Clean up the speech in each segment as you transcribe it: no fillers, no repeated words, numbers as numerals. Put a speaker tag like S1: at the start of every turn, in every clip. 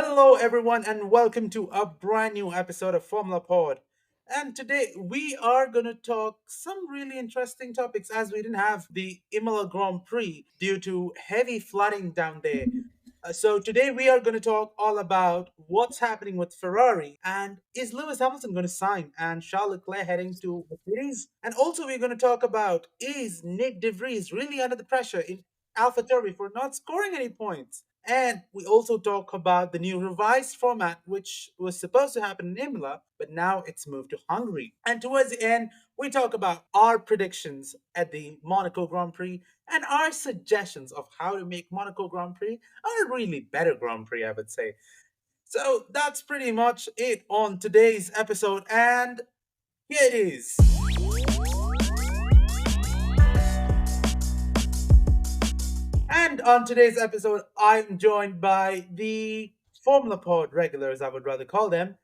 S1: Hello, everyone, and welcome to a brand new episode of Formula Pod. And today we are going to talk some really interesting topics as we didn't have the Imola Grand Prix due to heavy flooding down there. So today we are going to talk all about what's happening with Ferrari and is Lewis Hamilton going to sign and Charles Leclerc heading to Mercedes? And also we're going to talk about is Nyck DeVries really under the pressure in AlphaTauri for not scoring any points? And we also talk about the new revised format, which was supposed to happen in Imola, but now it's moved to Hungary. And towards the end, we talk about our predictions at the Monaco Grand Prix and our suggestions of how to make Monaco Grand Prix a really better Grand Prix, I would say. So that's pretty much it on today's episode, and here it is. And on today's episode, I'm joined by the Formula Pod regulars, I would rather call them.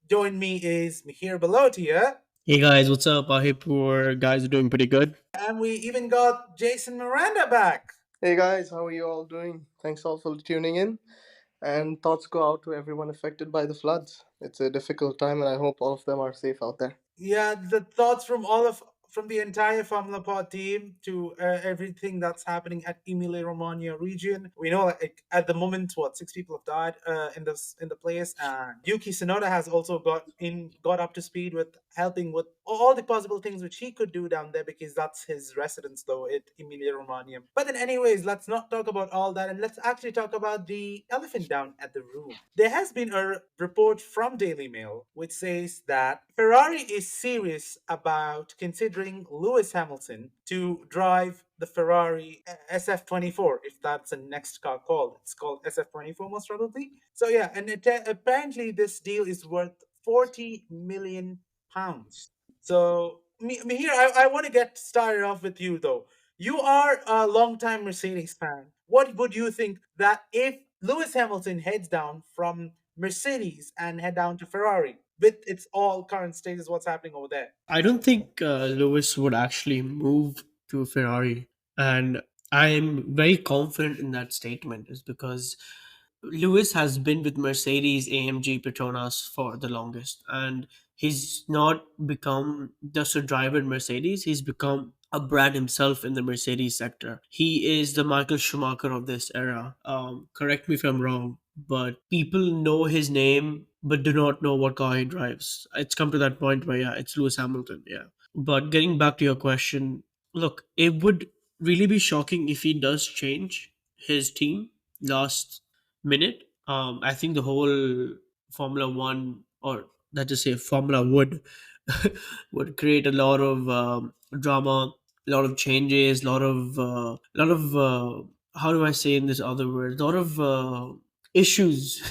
S1: Join me is Mihir Belotia,
S2: Hey guys, what's up? I hope you guys are doing pretty good.
S1: and we even got Jason Miranda back.
S3: Hey guys, how are you all doing? Thanks all for tuning in. And thoughts go out to everyone affected by the floods. It's a difficult time, and I hope all of them are safe out there.
S1: Yeah, the thoughts from the entire Formula Pod team to everything that's happening at Emilia-Romagna region. We know, like, at the moment, what 6 people have died in the place, and Yuki Tsunoda has also got up to speed with helping with all the possible things which he could do down there because that's his residence though at Emilia-Romagna. But then, anyways, let's not talk about all that and let's actually talk about the elephant down at the room. There has been a report from Daily Mail which says that Ferrari is serious about considering Lewis Hamilton to drive the Ferrari SF24, if that's the next car called. It's called SF24 most probably. So yeah, and apparently this deal is worth 40 million pounds. So me here, I want to get started off with you though. You are a longtime Mercedes fan. What would you think that if Lewis Hamilton heads down from Mercedes and head down to Ferrari with its all current status, what's happening over there?
S2: I don't think Lewis would actually move to Ferrari, and I'm very confident in that statement, is because Lewis has been with Mercedes AMG Petronas for the longest, and he's not become just a driver in Mercedes, he's become a brand himself in the Mercedes sector. He is the Michael Schumacher of this era. Correct me if I'm wrong, but people know his name but do not know what car he drives. It's come to that point where, yeah, it's Lewis Hamilton, yeah. But getting back to your question, look, it would really be shocking if he does change his team last minute. I think the whole Formula One, or let's just say Formula would would create a lot of drama, a lot of changes, how do I say in this other word, a lot of issues,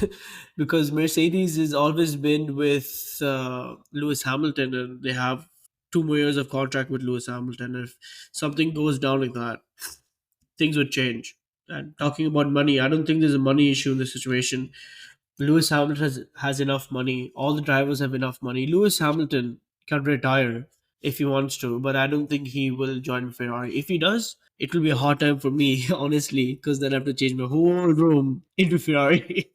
S2: because Mercedes has always been with Lewis Hamilton, and they have 2 more years of contract with Lewis Hamilton. If something goes down like that, things would change. And talking about money, I don't think there's a money issue in this situation. Lewis Hamilton has enough money. All the drivers have enough money. Lewis Hamilton can retire if he wants to, but I don't think he will join Ferrari. If he does, it will be a hard time for me, honestly, because then I have to change my whole room into Ferrari.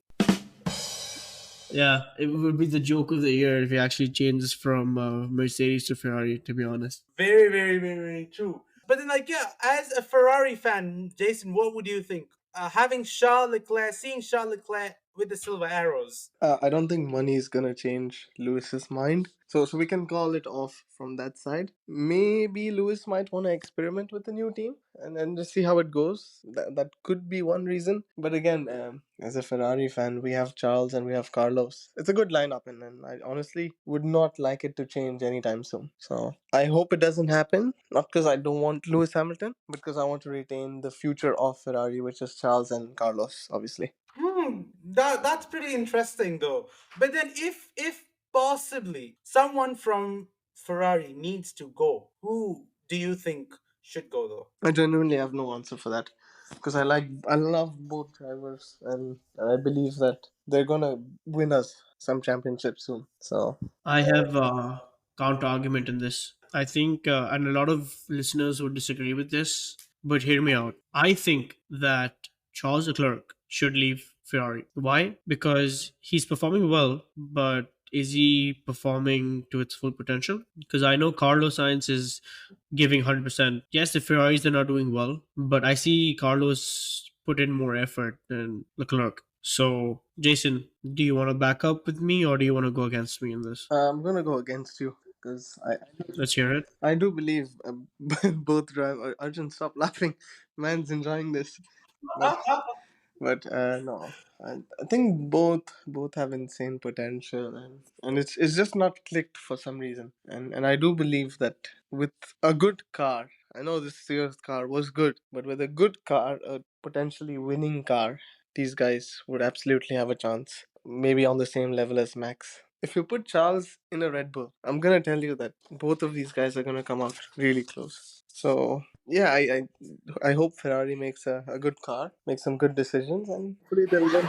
S2: Yeah, it would be the joke of the year if he actually changes from Mercedes to Ferrari, to be honest.
S1: Very, very, very, very true. But then, like, yeah, as a Ferrari fan, Jason, what would you think? Having seeing Charles Leclerc with the silver arrows.
S3: I don't think money is gonna change Lewis's mind. So we can call it off from that side. Maybe Lewis might want to experiment with the new team and then just see how it goes. That could be one reason. But again, as a Ferrari fan, we have Charles and we have Carlos. It's a good lineup, and I honestly would not like it to change anytime soon. So I hope it doesn't happen. Not because I don't want Lewis Hamilton, but because I want to retain the future of Ferrari, which is Charles and Carlos, obviously.
S1: That's pretty interesting though. But then if possibly someone from Ferrari needs to go, who do you think should go though?
S3: I genuinely have no answer for that because I love both drivers, and I believe that they're gonna win us some championship soon. So
S2: I have a counter argument in this. I think, and a lot of listeners would disagree with this, but hear me out. I think that Charles Leclerc should leave Ferrari. Why? Because he's performing well, but is he performing to its full potential? Because I know Carlos Sainz is giving 100%. Yes, the Ferraris are not doing well, but I see Carlos put in more effort than Leclerc. So, Jason, do you want to back up with me or do you want to go against me in this?
S3: I'm gonna go against you because
S2: Let's hear it.
S3: I do believe both drive. Arjun, stop laughing. Man's enjoying this, but no, I think both have insane potential, and it's just not clicked for some reason. And I do believe that with a good car, I know this year's car was good, but with a good car, a potentially winning car, these guys would absolutely have a chance. Maybe on the same level as Max. If you put Charles in a Red Bull, I'm gonna tell you that both of these guys are gonna come out really close. So yeah, I hope Ferrari makes a good car, makes some good decisions, and hopefully they'll win.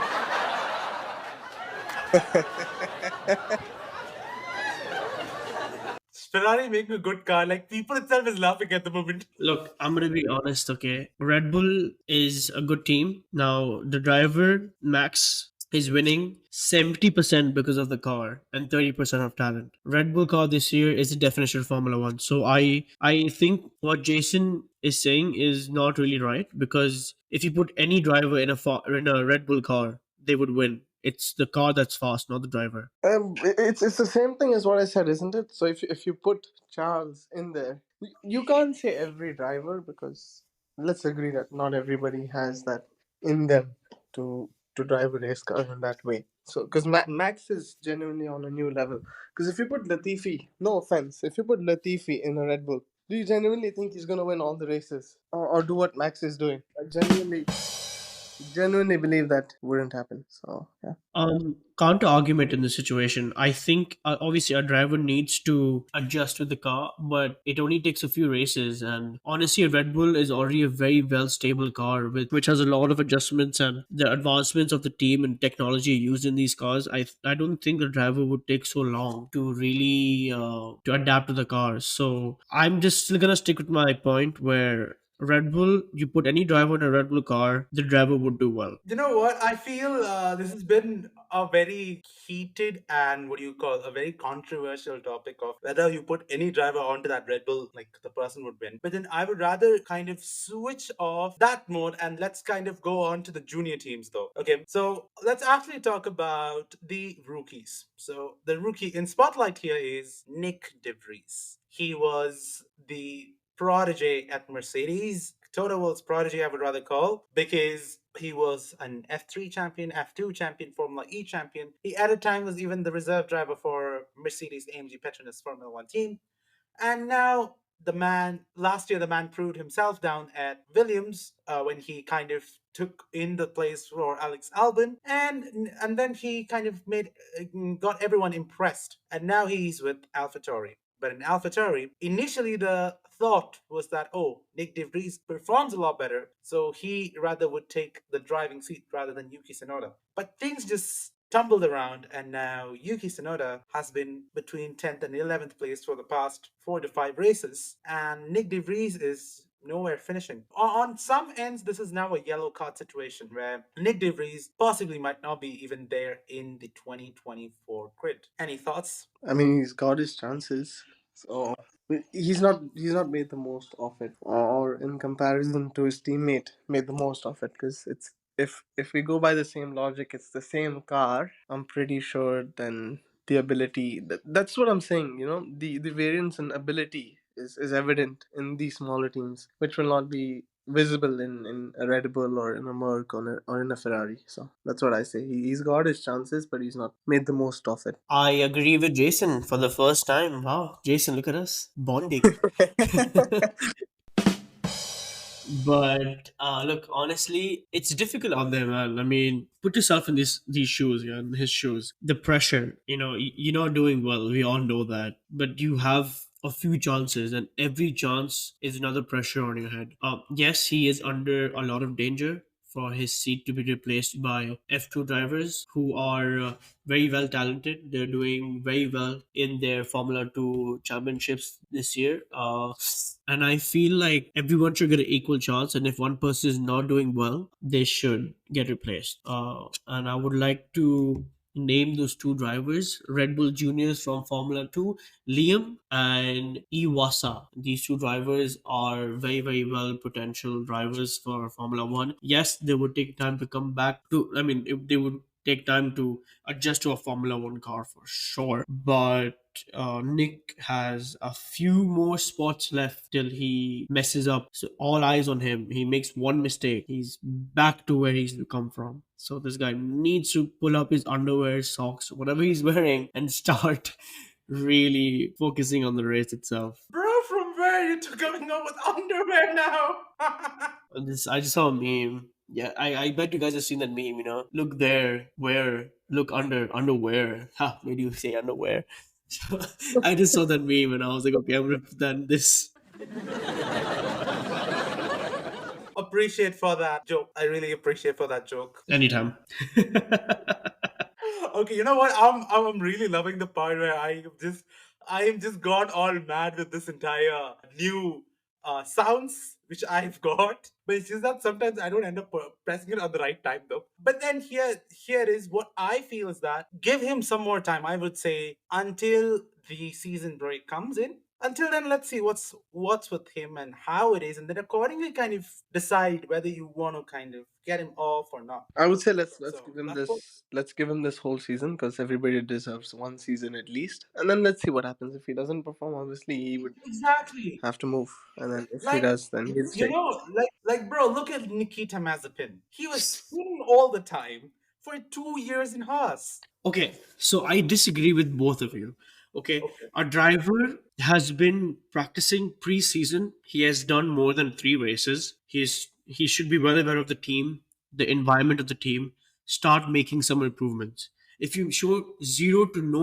S1: Ferrari making a good car. Like people itself is laughing at the moment.
S2: Look, I'm gonna be honest, okay? Red Bull is a good team. Now, the driver, Max, is winning 70% because of the car and 30% of talent. Red Bull car this year is the definition of Formula One. So I think what Jason is saying is not really right because if you put any driver in in a Red Bull car, they would win. It's the car that's fast, not the driver.
S3: It's the same thing as what I said, isn't it? So if you put Charles in there, you can't say every driver because let's agree that not everybody has that in them to drive a race car in that way. So because Max is genuinely on a new level. Because if you put Latifi, no offense, if you put Latifi in a Red Bull, do you genuinely think he's gonna win all the races or do what Max is doing? I genuinely believe that wouldn't happen. So yeah.
S2: Counter argument in this situation. I think obviously a driver needs to adjust with the car, but it only takes a few races. And honestly, a Red Bull is already a very well stable car with which has a lot of adjustments and the advancements of the team and technology used in these cars. I don't think the driver would take so long to really to adapt to the cars. So I'm just still gonna stick with my point where Red Bull, you put any driver in a Red Bull car, the driver would do well.
S1: You know what? I feel this has been a very heated and what do you call a very controversial topic of whether you put any driver onto that Red Bull, like the person would win. But then I would rather kind of switch off that mode and let's kind of go on to the junior teams though. Okay, so let's actually talk about the rookies. So the rookie in spotlight here is Nyck DeVries. He was the protege at Mercedes. Toto Wolff's protege, I would rather call, because he was an F3 champion, F2 champion, Formula E champion. He at a time was even the reserve driver for Mercedes AMG Petronas Formula One team. And now last year, the man proved himself down at Williams when he kind of took in the place for Alex Albon, and then he kind of got everyone impressed. And now he's with AlphaTauri. But in AlphaTauri, initially the thought was that Nyck DeVries performs a lot better, so he rather would take the driving seat rather than Yuki Tsunoda. But things just tumbled around, and now Yuki Tsunoda has been between 10th and 11th place for the past 4 to 5 races, and Nyck DeVries is nowhere finishing. On some ends, this is now a yellow card situation where Nyck DeVries possibly might not be even there in the 2024 grid. Any thoughts?
S3: I mean, he's got his chances. So he's not made the most of it, or in comparison to his teammate, made the most of it. Because it's if we go by the same logic, it's the same car. I'm pretty sure then the ability. That's what I'm saying. The variance in ability is evident in these smaller teams, which will not be visible in a Red Bull or in a Merc or in a Ferrari. So that's what I say. He's got his chances, but he's not made the most of it.
S2: I agree with Jason for the first time. Wow, Jason, look at us bonding. But look, honestly, it's difficult out there, man. I mean, put yourself in these shoes, yeah, in his shoes. The pressure, you're not doing well. We all know that, but you have a few chances, and every chance is another pressure on your head. Yes, he is under a lot of danger for his seat to be replaced by F2 drivers who are very well talented. They're doing very well in their Formula 2 championships this year. And I feel like everyone should get an equal chance. And if one person is not doing well, they should get replaced. And I would like to name those two drivers, Red Bull juniors from Formula 2, Liam and Iwasa. These two drivers are very, very well potential drivers for Formula 1. Yes, they would take time to come back to, I mean, they would take time to adjust to a Formula 1 car for sure. But Nick has a few more spots left till he messes up. So all eyes on him. He makes one mistake, he's back to where he's come from. So this guy needs to pull up his underwear, socks, whatever he's wearing, and start really focusing on the race itself.
S1: Bro, from where you two coming up with underwear now?
S2: And this, I just saw a meme. Yeah, I bet you guys have seen that meme. Look there, where, look under, underwear. Ha, made you say underwear. So I just saw that meme and I was like, okay, I'm gonna put that in this.
S1: Appreciate for that joke. I really appreciate for that joke.
S2: Anytime.
S1: Okay, you know what? I'm really loving the part where I am just gone all mad with this entire new sounds which I've got. But it's just that sometimes I don't end up pressing it at the right time though. But then here is what I feel is that give him some more time. I would say until the season break comes in. Until then, let's see what's with him and how it is, and then accordingly kind of decide whether you want to kind of get him off or not.
S3: I would say let's
S1: So
S3: give him
S1: that's what.
S3: this whole season because everybody deserves one season at least, and then let's see what happens. If he doesn't perform, obviously he would
S1: Exactly.
S3: have to move, and then if he
S1: Like,
S3: does, then he'll
S1: you
S3: stay.
S1: know, like bro, look at Nikita Mazepin. He was spinning all the time for 2 years in Haas.
S2: Okay, so I disagree with both of you. Okay,
S1: Okay.
S2: our driver has been practicing pre-season. He has done more than 3 races. He should be well aware of the team, the environment of the team. Start making some improvements. If you show zero to no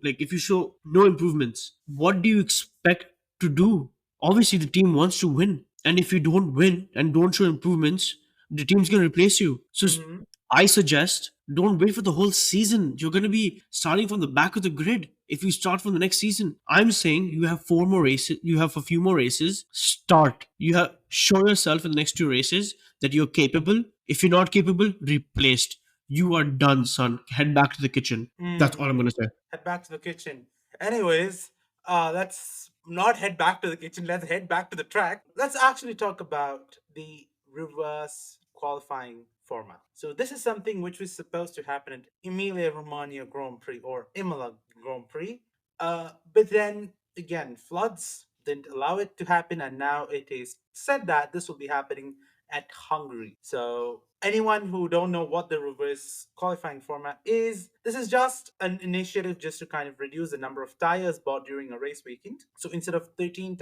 S2: like if you show no improvements, what do you expect to do? Obviously, the team wants to win, and if you don't win and don't show improvements, the team's gonna replace you. So
S1: Hmm.
S2: I suggest don't wait for the whole season. You're going to be starting from the back of the grid if you start from the next season. I'm saying you have 4 more races, you have a few more races. Start. You have show yourself in the next 2 races that you're capable. If you're not capable, replaced. You are done, son. Head back to the kitchen. That's all I'm going to say.
S1: Head back to the kitchen. Anyways, let's not head back to the kitchen. Let's head back to the track. Let's actually talk about the reverse qualifying format. So this is something which was supposed to happen at Emilia-Romagna Grand Prix or Imola Grand Prix. But then again, floods didn't allow it to happen, and now it is said that this will be happening at Hungary. So anyone who don't know what the reverse qualifying format is, this is just an initiative just to kind of reduce the number of tires bought during a race weekend. So instead of 13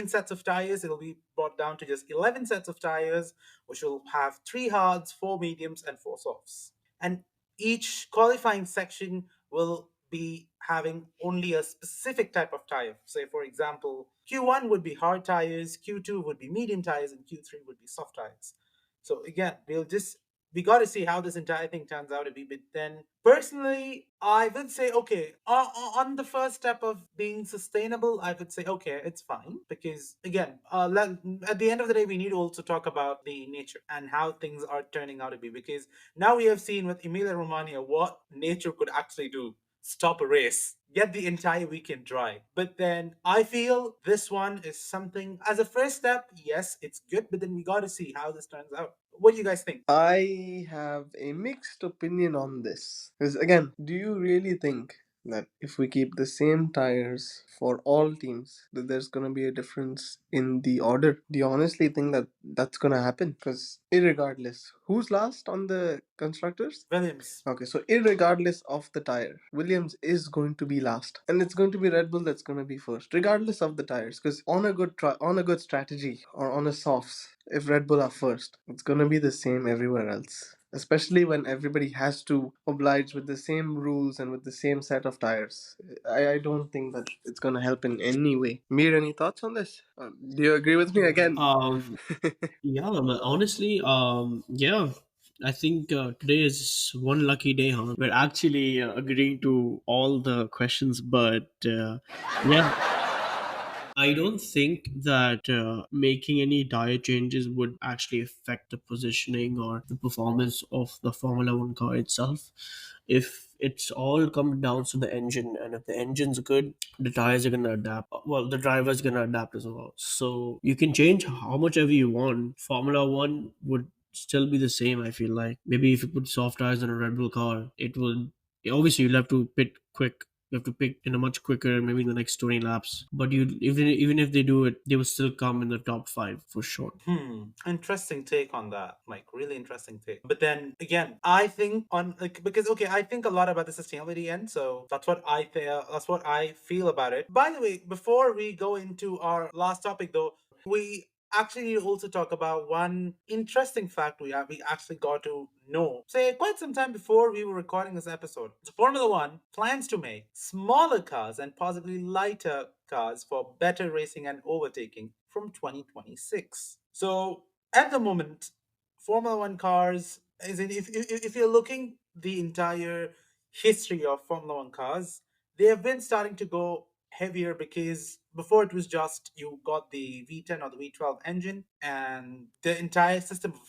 S1: sets of tires, it'll be brought down to just 11 sets of tires, which will have 3 hards, 4 mediums, and 4 softs. And each qualifying section will be having only a specific type of tire. Say, for example, Q1 would be hard tires, Q2 would be medium tires, and Q3 would be soft tires. So again, we got to see how this entire thing turns out to be. But then, personally, I would say okay. On the first step of being sustainable, I would say okay, it's fine because again, at the end of the day, we need to also talk about the nature and how things are turning out to be. Because now we have seen with Emilia Romagna what nature could actually do: stop a race, get the entire weekend dry. But then I feel this one is something as a first step, yes, it's good, but then we got to see how this turns out. What do you guys think?
S3: I have a mixed opinion on this. Because again, do you really think that if we keep the same tires for all teams, that there's gonna be a difference in the order? Do you honestly think that that's gonna happen? Because irregardless, who's last on the constructors?
S1: Williams.
S3: Okay, so irregardless of the tire, Williams is going to be last, and it's going to be Red Bull that's going to be first, regardless of the tires. Because on a on a good strategy or on a softs, if Red Bull are first, it's going to be the same everywhere else. especially when everybody has to oblige with the same rules and with the same set of tires. I don't think that it's going to help in any way. Mir, any thoughts on this? Do you agree with me again?
S2: Um, yeah, but honestly, yeah, I think today is one lucky day, huh? We're actually agreeing to all the questions, but yeah, I don't think that making any diet changes would actually affect the positioning or the performance of the Formula One car itself. If it's all come down to the engine, and if the engine's good, the tires are gonna adapt. Well, the driver's gonna adapt as well. So you can change how much ever you want. Formula One would still be the same. I feel like maybe if you put soft tires on a Red Bull car, it will. Obviously, you'll have to pit quick, you have to pick in a much quicker, maybe in the next 20 laps. But you, even if they do it, they will still come in the top five for sure.
S1: Interesting take on that. Like really interesting take. But then again, I think on like because okay, I think a lot about the sustainability end, so that's what I think. That's what I feel about it. By the way, before we go into our last topic, though, we actually need to also talk about one interesting fact we actually got to know. Say quite some time before we were recording this episode, so Formula One plans to make smaller cars and possibly lighter cars for better racing and overtaking from 2026. So at the moment, Formula One cars, is in, if you're looking the entire history of Formula One cars, they have been starting to go heavier because before it was just you got the V10 or the V12 engine, and the entire system of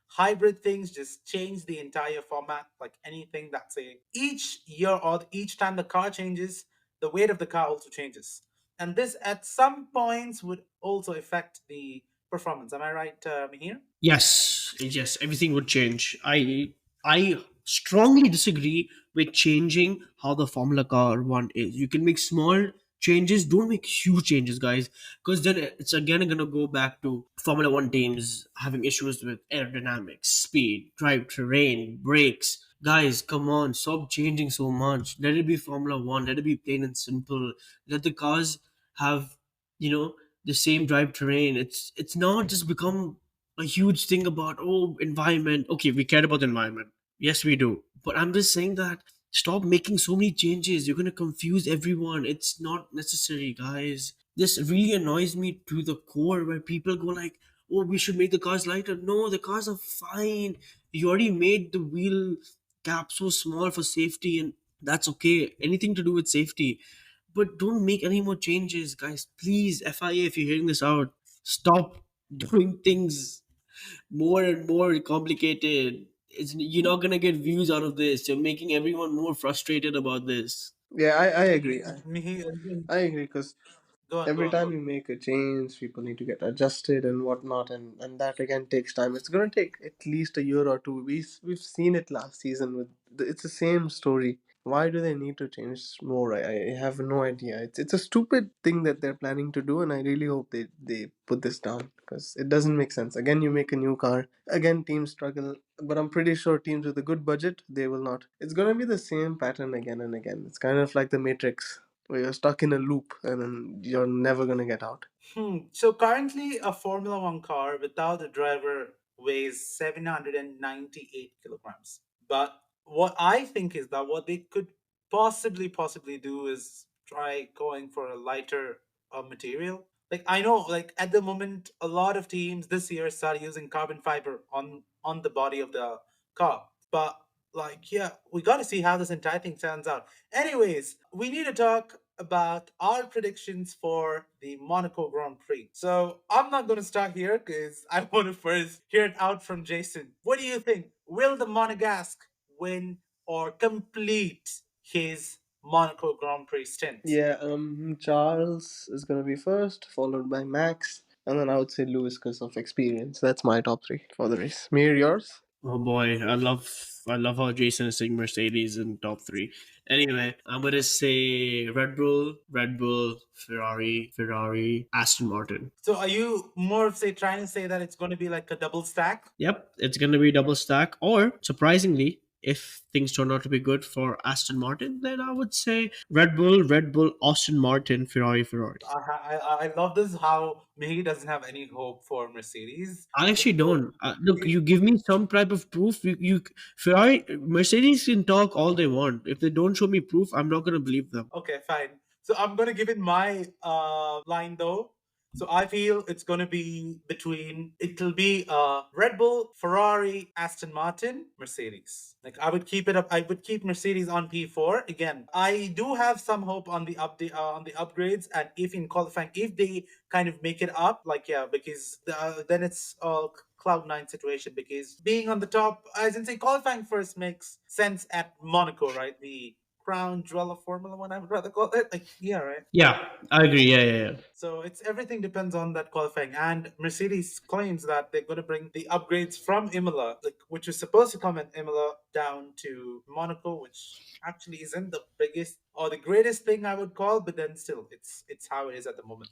S1: hybrid things just changed the entire format. Like anything that's a each year or each time the car changes, the weight of the car also changes, and this at some points would also affect the performance. Am I right, Mihir?
S2: Yes, yes, everything would change. I strongly disagree with changing how the Formula Car one is. You can make small changes, don't make huge changes, guys, because then it's again gonna go back to Formula One teams having issues with aerodynamics, speed, drive terrain, brakes. Guys, come on, stop changing so much. Let it be Formula One. Let it be plain and simple. Let the cars have, you know, the same drive terrain. It's not just become a huge thing about, oh, environment. Okay, we care about the environment, yes we do, but I'm just saying that stop making so many changes. You're going to confuse everyone. It's not necessary, guys. This really annoys me to the core, where people go like, oh, we should make the cars lighter. No, the cars are fine. You already made the wheel gap so small for safety, and that's okay. Anything to do with safety, but don't make any more changes, guys. Please, FIA, if you're hearing this out, stop doing things more and more complicated. You're not gonna get views out of this. You're making everyone more frustrated about this.
S3: Yeah, I agree.
S1: Mihir,
S3: I agree because
S1: go on, go
S3: every
S1: on, go
S3: time
S1: on.
S3: you make a change, people need to get adjusted and whatnot, and that again takes time. It's gonna take at least a year or two. We've seen it last season with it's the same story. Why do they need to change more? I have no idea. It's a stupid thing that they're planning to do, and I really hope they put this down because it doesn't make sense. Again, you make a new car. Again, teams struggle, but I'm pretty sure teams with a good budget they will not. It's gonna be the same pattern again and again. It's kind of like the Matrix where you're stuck in a loop and then you're never gonna get out.
S1: So currently, a Formula One car without a driver weighs 798 kilograms. But what I think is that what they could possibly do is try going for a lighter material. Like I know, like at the moment, a lot of teams this year started using carbon fiber on the body of the car. But like, yeah, we got to see how this entire thing turns out. Anyways, we need to talk about our predictions for the Monaco Grand Prix. So I'm not going to start here because I want to first hear it out from Jason. What do you think? Will the Monegasque win or complete his Monaco Grand Prix stint?
S3: Yeah, Charles is gonna be first, followed by Max, and then I would say Lewis because of experience. That's my top three for the race. Mir, yours?
S2: Oh boy, I love how Jason is saying Mercedes in top three. Anyway, I'm gonna say Red Bull, Ferrari, Aston Martin.
S1: So are you more of say trying to say that it's going to be like a double stack?
S2: Yep, it's gonna be double stack, or surprisingly, if things turn out to be good for Aston Martin, then I would say Red Bull, Aston Martin, Ferrari, Ferrari.
S1: I love this how Mihir doesn't have any hope for Mercedes.
S2: I actually don't. Look, you give me some type of proof. Ferrari, Mercedes can talk all they want. If they don't show me proof, I'm not gonna believe them.
S1: Okay, fine. So I'm gonna give it my line though. So I feel it's gonna be between it'll be Red Bull, Ferrari, Aston Martin, Mercedes. Like I would keep it up. I would keep Mercedes on P4 again. I do have some hope on the update on the upgrades, and if in qualifying, if they kind of make it up, like yeah, because then it's cloud 9 situation because being on the top, I didn't say qualifying first makes sense at Monaco, right? The crown jewel of Formula One, I would rather call it. Like, yeah, right.
S2: Yeah, I agree. Yeah, yeah, yeah.
S1: So it's everything depends on that qualifying. And Mercedes claims that they're going to bring the upgrades from Imola, like which was supposed to come in Imola, down to Monaco, which actually isn't the biggest or the greatest thing I would call, but then still, it's how it is at the moment.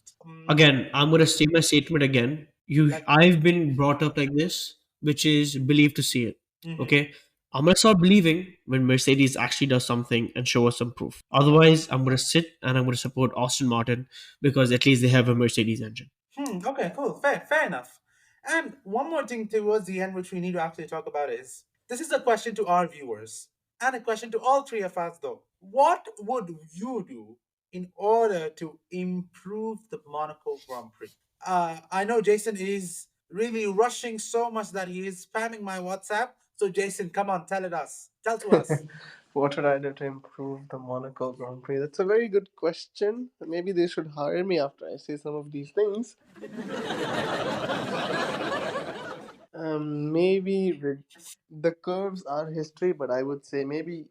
S2: Again, I'm gonna state my statement again.
S1: That.
S2: I've been brought up like this, which is believe to see it.
S1: Mhm.
S2: Okay, I'm gonna start believing when Mercedes actually does something and show us some proof. Otherwise, I'm gonna sit and I'm gonna support Aston Martin because at least they have a Mercedes engine.
S1: Okay, cool. Fair enough. And one more thing towards the end, which we need to actually talk about is this is a question to our viewers and a question to all three of us, though. What would you do in order to improve the Monaco Grand Prix? I know Jason is really rushing so much that he is spamming my WhatsApp. So, Jason, come on, tell it us. Tell to us.
S3: What would I do to improve the Monaco Grand Prix? That's a very good question. Maybe they should hire me after I say some of these things. Maybe the curves are history, but I would say maybe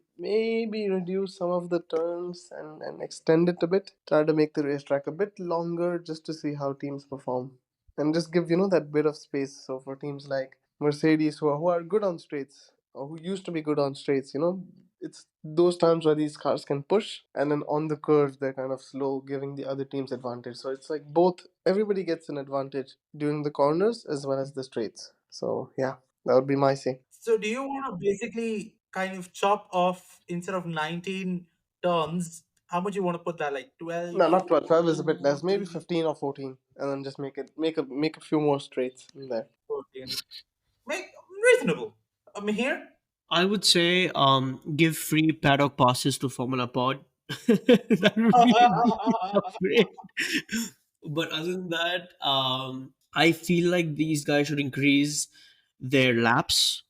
S3: reduce some of the turns and extend it a bit. Try to make the racetrack a bit longer just to see how teams perform, and just give that bit of space. So for teams like Mercedes, who are good on straights, or who used to be good on straights, it's those times where these cars can push, and then on the curves they're kind of slow, giving the other teams advantage. So it's like both, everybody gets an advantage during the corners as well as the straights. So yeah, that would be my say.
S1: So do you want to basically kind of chop off instead of 19 turns, how much you want to put that? Like 12,
S3: No, not 12. 12 is a bit less.
S1: 2,
S3: Maybe
S1: 3,
S3: 15 or 14, and then just make a few more straights in there.
S1: 14? Make reasonable. I mean here.
S2: I would say give free paddock passes to Formula Pod. That would be a decent upgrade. But other than that, I feel like these guys should increase their laps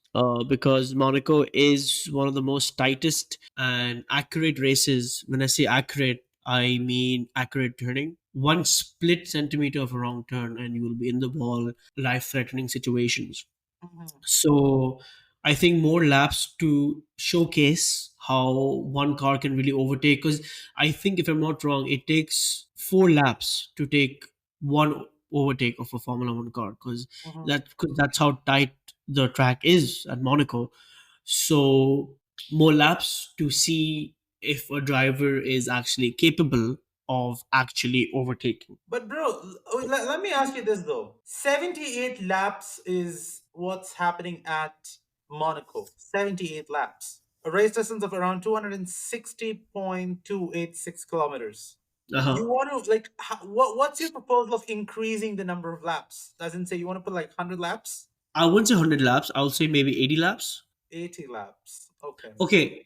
S2: because Monaco is one of the most tightest and accurate races. When I say accurate, I mean accurate turning. One split centimeter of a wrong turn, and you will be in the ball, life threatening situations.
S1: Mhm,
S2: So I think more laps to showcase how one car can really overtake. Because I think, if I'm not wrong, it takes 4 laps to take one overtake of a Formula One car. Because
S1: mhm.
S2: that's how tight the track is at Monaco. So more laps to see if a driver is actually capable of actually overtaking.
S1: But bro, let me ask you this though. 78 laps is what's happening at Monaco. 78 laps. A race distance of around 260.286 kilometers.
S2: Uh-huh.
S1: You want to like what's your proposal of increasing the number of laps? Doesn't say you want to put like 100 laps?
S2: I wouldn't say 100 laps. I'll say maybe 80 laps.
S1: 80 laps. Okay.
S2: Okay,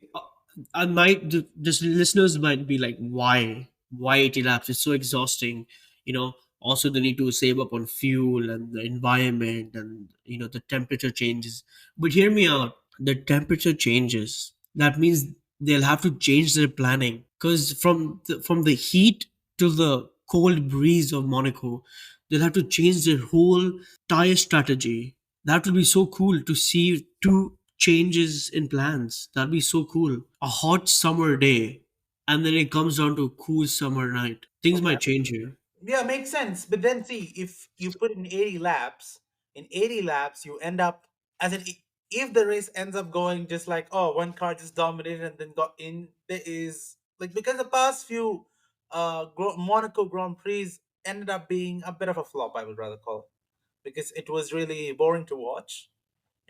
S2: I might just listeners might be like, why 80 laps? It's so exhausting. You know, also they need to save up on fuel and the environment and the temperature changes. But hear me out. The temperature changes. That means they'll have to change their planning because from the heat to the cold breeze of Monaco, they'll have to change their whole tire strategy. That will be so cool to see two changes in plans. That'd be so cool. A hot summer day, and then it comes down to a cool summer night. Things
S1: Okay.
S2: might change here.
S1: Yeah, makes sense. But then see, if you put in 80 laps, you end up as in if the race ends up going just like, oh, one car just dominated and then got in, there is like because the past few Monaco Grand Prix ended up being a bit of a flop, I would rather call it. Because it was really boring to watch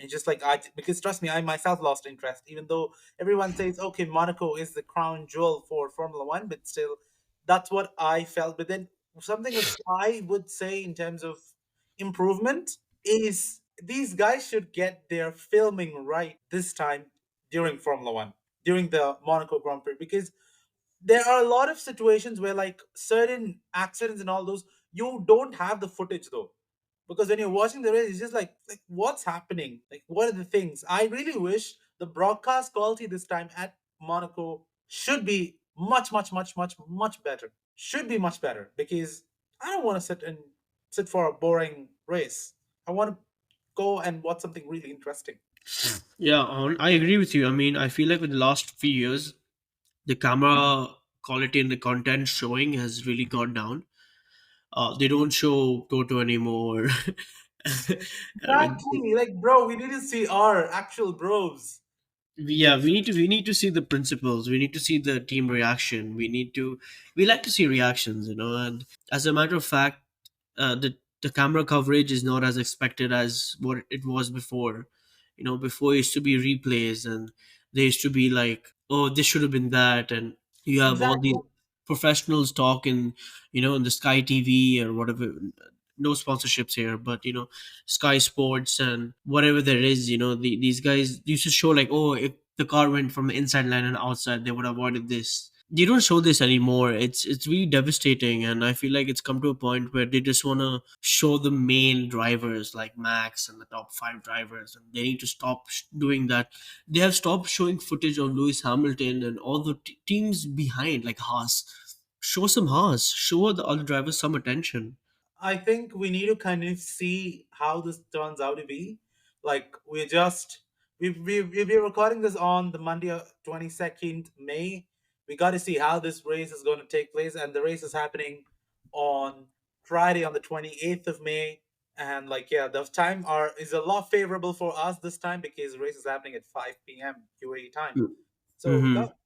S1: And just like I, because trust me, I myself lost interest, even though everyone says, okay, Monaco is the crown jewel for Formula One, but still, that's what I felt. But then something else I would say in terms of improvement is these guys should get their filming right this time during Formula One, during the Monaco Grand Prix, because there are a lot of situations where like certain accidents and all those, you don't have the footage though, because when you're watching the race, it's just like what's happening, like what are the things. I really wish the broadcast quality this time at Monaco should be much better, should be much better, because I don't want to sit for a boring race. I want to go and watch something really interesting.
S2: Yeah, I agree with you. I mean, I feel like with the last few years, the camera quality and the content showing has really gone down. They don't show Toto anymore. I mean,
S1: Exactly, like bro, we need to see our actual bros.
S2: yeah, we need to see the principles. We need to see the team reaction. We like to see reactions, and as a matter of fact, the camera coverage is not as expected as what it was before. Before it used to be replays, and there used to be like, oh, this should have been that, and you have all
S1: Exactly.
S2: these professionals talking, in the Sky TV or whatever. No sponsorships here, but Sky Sports and whatever there is, these guys used to show like, oh, if the car went from the inside line and outside, they would have avoided this. They don't show this anymore. It's really devastating, and I feel like it's come to a point where they just want to show the main drivers like Max and the top five drivers, and they need to stop doing that. They have stopped showing footage of Lewis Hamilton and all the teams behind, like Haas. Show some Haas. Show the other drivers some attention.
S1: I think we need to kind of see how this turns out to be. Like we're just we're recording this on the Monday, 22nd May. We got to see how this race is going to take place, and the race is happening on Friday on the 28th of May. And like yeah, the time are is a lot favorable for us this time because the race is happening at 5 p.m. UAE time. So
S2: Mm-hmm.
S1: that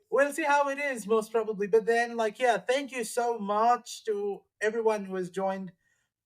S1: we'll see how it is most probably. But then like yeah, thank you so much to everyone who has joined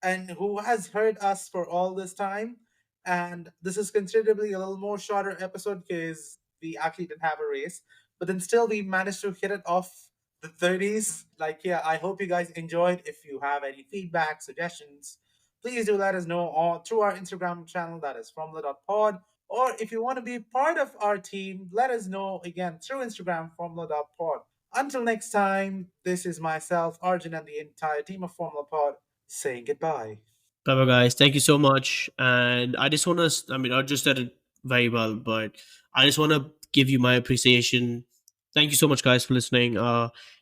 S1: and who has heard us for all this time. And this is considerably a little more shorter episode because we actually didn't have a race, but then still we managed to hit it off the 30s. Like, yeah, I hope you guys enjoyed. If you have any feedback, suggestions, please do let us know on through our Instagram channel that is formula.pod. Or if you want to be part of our team, let us know again through Instagram, formula.pod. Until next time, this is myself, Arjun, and the entire team of Formula Pod saying goodbye.
S2: Bye, guys. Thank you so much. And I just want to, I mean, I just said it very well, but I just want to give you my appreciation. Thank you so much, guys, for listening.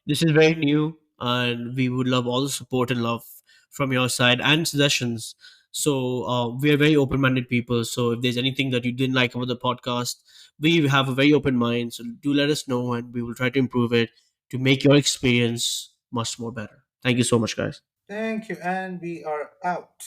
S2: This is very new, and we would love all the support and love from your side and suggestions. So we are very open-minded people. So if there's anything that you didn't like about the podcast, we have a very open mind. So do let us know, and we will try to improve it to make your experience much more better. Thank you so much, guys.
S1: Thank you, and we are out.